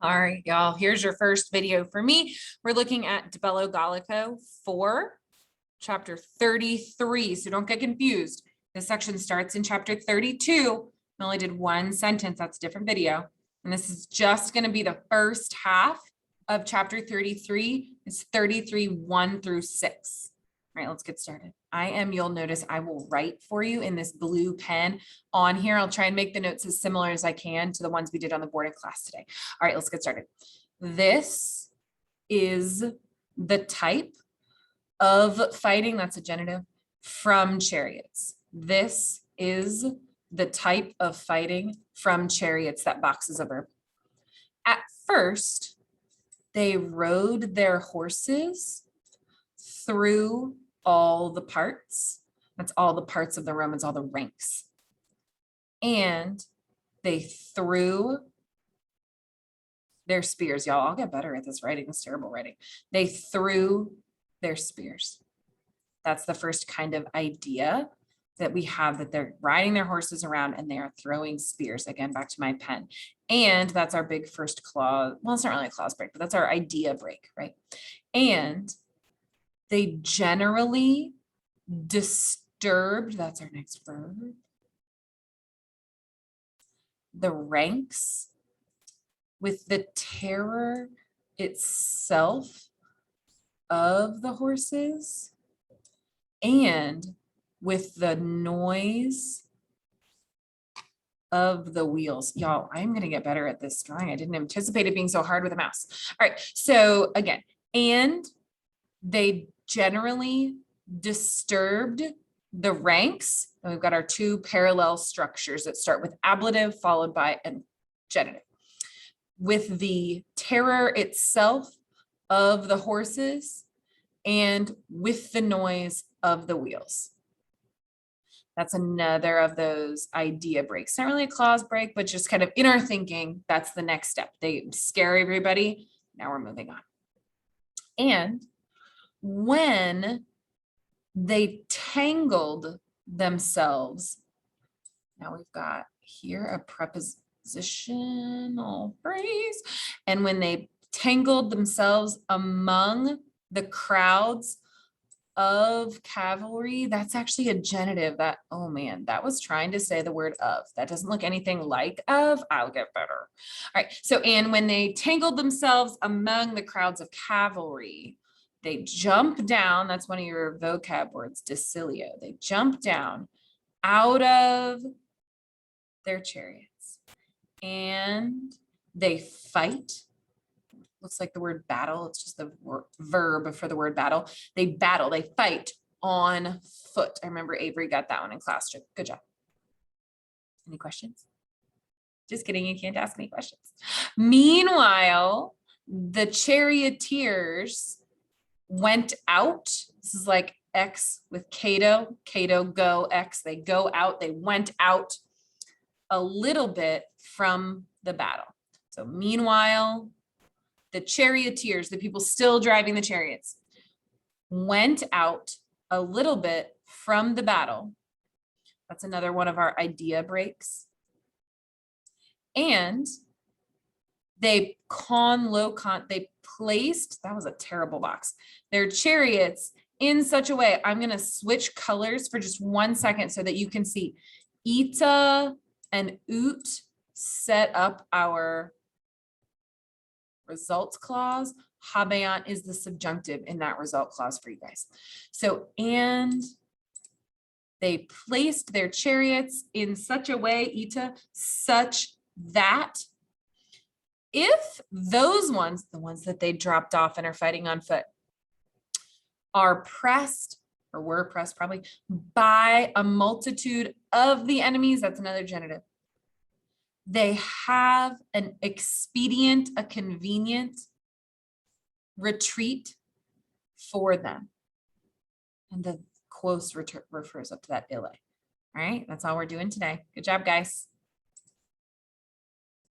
All right, y'all, here's your first video for me. We're looking at DBG Gallico 4, chapter 33. So don't get confused. This section starts in chapter 32. I only did one sentence. That's a different video. And this is just going to be the first half of chapter 33. It's 33, 1 through 6. All right, let's get started. you'll notice I will write for you in this blue pen on here. I'll try and make the notes as similar as I can to the ones we did on the board in class today. All right, let's get started. This is the type of fighting, that's a genitive, from chariots. This is the type of fighting from chariots. That box is a verb. At first, they rode their horses through all the parts. That's all the parts of the Romans, all the ranks. And they threw their spears. Y'all, I'll get better at this writing. It's terrible writing. They threw their spears. That's the first kind of idea that we have, that they're riding their horses around and they are throwing spears. Again, back to my pen. And that's our big first clause. Well, it's not really a clause break, but that's our idea break, right? And they generally disturbed, that's our next verb, the ranks with the terror itself of the horses and with the noise of the wheels. Y'all, I'm going to get better at this drawing. I didn't anticipate it being so hard with a mouse. All right, so again, and they generally disturbed the ranks. And we've got our two parallel structures that start with ablative followed by a genitive. With the terror itself of the horses and with the noise of the wheels. That's another of those idea breaks. Not really a clause break, but just kind of in our thinking, that's the next step. They scare everybody. Now we're moving on. And when they tangled themselves, now we've got here a prepositional phrase, and when they tangled themselves among the crowds of cavalry, that's actually a genitive. That, oh man, that was trying to say the word of. That doesn't look anything like of. I'll get better. All right, so and when they tangled themselves among the crowds of cavalry, they jump down, that's one of your vocab words, decilio. They jump down out of their chariots and they fight. Looks like the word battle. It's just the verb for the word battle. They battle, they fight on foot. I remember Avery got that one in class. Good job. Any questions? Just kidding, you can't ask any questions. Meanwhile, the charioteers went out. This is like X with Cato. Cato go X. They go out. They went out a little bit from the battle. So meanwhile, the charioteers, the people still driving the chariots, went out a little bit from the battle. That's another one of our idea breaks. And they they placed, that was a terrible box, their chariots in such a way. I'm going to switch colors for just 1 second so that you can see. Ita and ut set up our results clause. Habeant is the subjunctive in that result clause for you guys. So, and they placed their chariots in such a way, Ita, such that if those ones, the ones that they dropped off and are fighting on foot, are pressed, or were pressed probably, by a multitude of the enemies, that's another genitive, they have an expedient, a convenient retreat for them. And the quos refers up to that ille. All right, that's all we're doing today. Good job, guys.